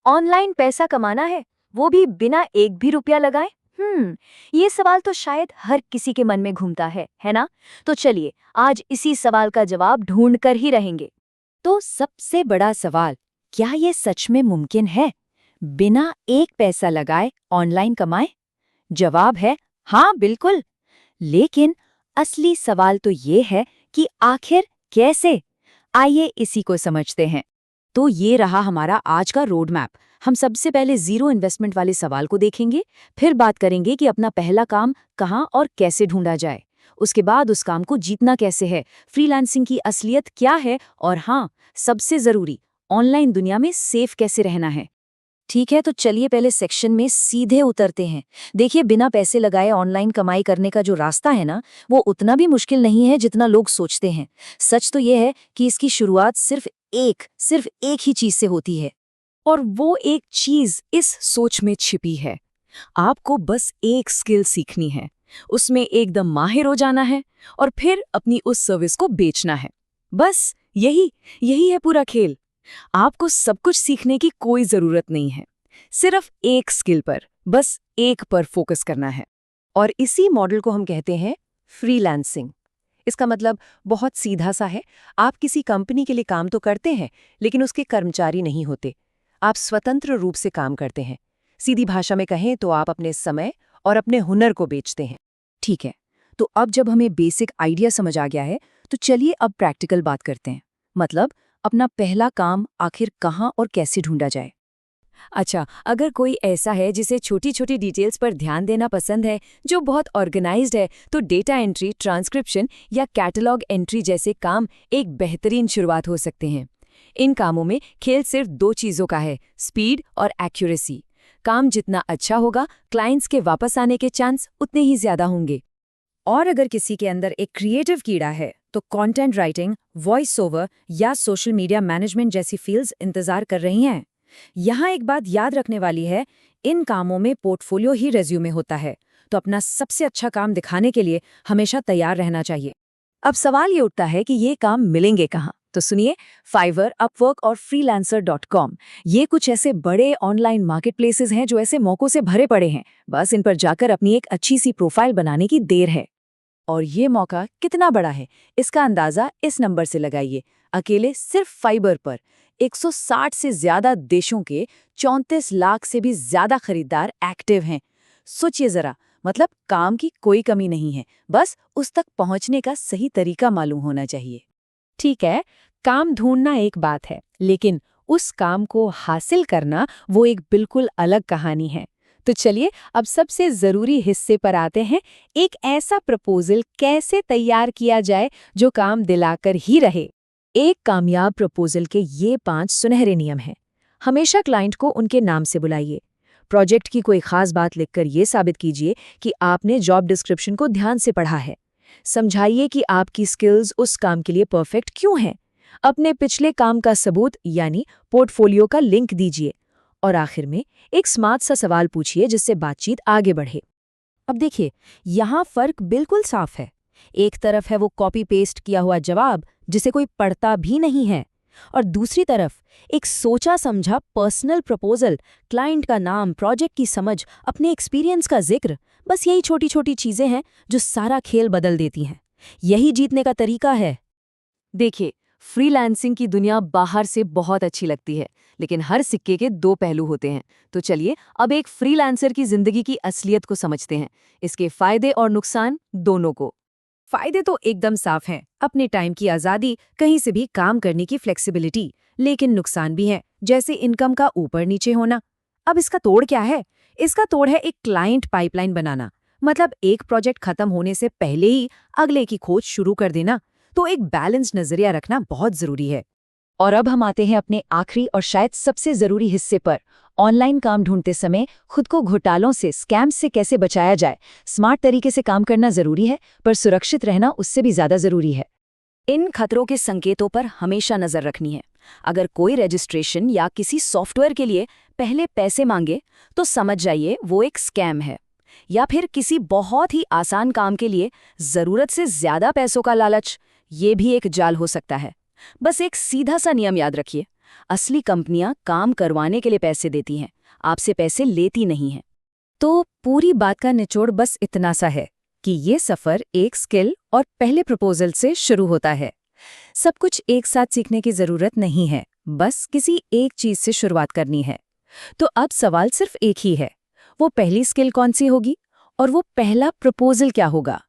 Online पैसा कमाना है, वो भी बिना एक भी रुपया लगाए? ये सवाल तो शायद हर किसी के मन में घूमता है ना? तो चलिए आज इसी सवाल का जवाब ढूंढ कर ही रहेंगे। तो सबसे बड़ा सवाल, क्या ये सच में मुमकिन है? बिना एक पैसा लगाए ऑनलाइन कमाएं? जवाब है हाँ, बिल्कुल। लेकिन असली सवाल तो ये है कि आखिर कैसे? आइए इसी को समझते हैं। तो ये रहा हमारा आज का रोड मैप। हम सबसे पहले जीरो इन्वेस्टमेंट वाले सवाल को देखेंगे, फिर बात करेंगे कि अपना पहला काम कहाँ और कैसे ढूंढा जाए। उसके बाद उस काम को जीतना कैसे है, फ्रीलांसिंग की असलियत क्या है, और हाँ, सबसे जरूरी, ऑनलाइन दुनिया में सेफ कैसे रहना है। ठीक है, तो चलिए पहले सेक्शन में सीधे उतरते हैं। देखिए, बिना पैसे लगाए ऑनलाइन कमाई करने का जो रास्ता है ना, वो उतना भी मुश्किल नहीं है जितना लोग सोचते हैं। सच तो ये है कि इसकी शुरुआत सिर्फ एक ही चीज से होती है। और वो एक चीज इस सोच में छिपी है। आपको बस एक स्किल सीखनी है, उसमें एकदम माहिर हो जाना है और फिर अपनी उस सर्विस को बेचना है। बस यही है पूरा खेल। आपको सब कुछ सीखने की कोई जरूरत नहीं है, सिर्फ एक स्किल पर, बस एक पर फोकस करना है। और इसी मॉडल को हम कहते हैं फ्रीलांसिंग। इसका मतलब बहुत सीधा सा है। आप किसी कंपनी के लिए काम तो करते हैं, लेकिन उसके कर्मचारी नहीं होते। आप स्वतंत्र रूप से काम करते हैं। सीधी भाषा में कहें तो आप अपने समय और अपने हुनर को बेचते हैं। ठीक है, तो अब जब हमें बेसिक आइडिया समझ आ गया है, तो चलिए अब प्रैक्टिकल बात करते हैं। मतलब अपना पहला काम आखिर कहाँ और कैसे ढूंढा जाए। अच्छा, अगर कोई ऐसा है जिसे छोटी छोटी डिटेल्स पर ध्यान देना पसंद है, जो बहुत ऑर्गेनाइज्ड है, तो डेटा एंट्री, ट्रांसक्रिप्शन या कैटलॉग एंट्री जैसे काम एक बेहतरीन शुरुआत हो सकते हैं। इन कामों में खेल सिर्फ दो चीज़ों का है, स्पीड और एक्यूरेसी। काम जितना अच्छा होगा, क्लाइंट्स के वापस आने के चांस उतने ही ज्यादा होंगे। और अगर किसी के अंदर एक क्रिएटिव कीड़ा है, तो कंटेंट राइटिंग, वॉइस ओवर या सोशल मीडिया मैनेजमेंट जैसी फील्ड्स इंतजार कर रही हैं। यहाँ एक बात याद रखने वाली है, इन कामों में पोर्टफोलियो ही रेज्यूमे होता है, तो अपना सबसे अच्छा काम दिखाने के लिए हमेशा तैयार रहना चाहिए। अब सवाल ये उठता है कि ये काम मिलेंगे कहाँ? तो सुनिए, फाइवर, अपवर्क और freelancer.com, ये कुछ ऐसे बड़े ऑनलाइन मार्केटप्लेसेस हैं जो ऐसे मौकों से भरे पड़े हैं। बस इन पर जाकर अपनी एक अच्छी सी प्रोफाइल बनाने की देर है। और ये मौका कितना बड़ा है, इसका अंदाजा इस नंबर से लगाइए। अकेले सिर्फ फाइबर पर 160 से ज्यादा देशों के 34 लाख से भी ज्यादा खरीदार एक्टिव हैं। सोचिए जरा, मतलब काम की कोई कमी नहीं है, बस उस तक पहुंचने का सही तरीका मालूम होना चाहिए। ठीक है, काम ढूंढना एक बात है, लेकिन उस काम को हासिल करना वो एक बिल्कुल अलग कहानी है। तो चलिए अब सबसे जरूरी हिस्से पर आते हैं, एक ऐसा प्रपोजल कैसे तैयार किया जाए जो काम दिलाकर ही रहे। एक कामयाब प्रपोजल के ये 5 सुनहरे नियम हैं। हमेशा क्लाइंट को उनके नाम से बुलाइए। प्रोजेक्ट की कोई खास बात लिखकर ये साबित कीजिए कि आपने जॉब डिस्क्रिप्शन को ध्यान से पढ़ा है। समझाइए कि आपकी स्किल्स उस काम के लिए परफेक्ट क्यों हैं। अपने पिछले काम का सबूत यानी पोर्टफोलियो का लिंक दीजिए। और आखिर में एक स्मार्ट सा सवाल पूछिए जिससे बातचीत आगे बढ़े। अब देखिए, यहाँ फर्क बिल्कुल साफ है। एक तरफ है वो कॉपी पेस्ट किया हुआ जवाब जिसे कोई पढ़ता भी नहीं है, और दूसरी तरफ एक सोचा समझा पर्सनल प्रपोजल, क्लाइंट का नाम, प्रोजेक्ट की समझ, अपने एक्सपीरियंस का जिक्र। बस यही छोटी छोटी चीजें हैं जो सारा खेल बदल देती हैं। यही जीतने का तरीका है। देखिए, फ्रीलांसिंग की दुनिया बाहर से बहुत अच्छी लगती है, लेकिन हर सिक्के के दो पहलू होते हैं। तो चलिए अब एक फ्रीलांसर की जिंदगी की असलियत को समझते हैं, इसके फायदे और नुकसान दोनों को। फायदे तो एकदम साफ हैं, अपने टाइम की आज़ादी, कहीं से भी काम करने की फ्लेक्सिबिलिटी। लेकिन नुकसान भी हैं, जैसे इनकम का ऊपर नीचे होना। अब इसका तोड़ क्या है? इसका तोड़ है एक क्लाइंट पाइपलाइन बनाना। मतलब एक प्रोजेक्ट खत्म होने से पहले ही अगले की खोज शुरू कर देना। तो एक बैलेंस्ड नजरिया रखना बहुत जरूरी है। और अब हम आते हैं अपने आखिरी और शायद सबसे जरूरी हिस्से पर। ऑनलाइन काम ढूंढते समय खुद को घोटालों से, स्कैम्स से कैसे बचाया जाए। स्मार्ट तरीके से काम करना जरूरी है, पर सुरक्षित रहना उससे भी ज्यादा जरूरी है। इन खतरों के संकेतों पर हमेशा नजर रखनी है। अगर कोई रजिस्ट्रेशन या किसी सॉफ्टवेयर के लिए पहले पैसे मांगे, तो समझ जाइए वो एक स्कैम है। या फिर किसी बहुत ही आसान काम के लिए जरूरत से ज्यादा पैसों का लालच, ये भी एक जाल हो सकता है। बस एक सीधा सा नियम याद रखिए, असली कंपनियां काम करवाने के लिए पैसे देती हैं, आपसे पैसे लेती नहीं हैं। तो पूरी बात का निचोड़ बस इतना सा है कि ये सफ़र एक स्किल और पहले प्रपोजल से शुरू होता है। सब कुछ एक साथ सीखने की ज़रूरत नहीं है, बस किसी एक चीज़ से शुरुआत करनी है। तो अब सवाल सिर्फ एक ही है, वो पहली स्किल कौन सी होगी और वो पहला प्रपोजल क्या होगा?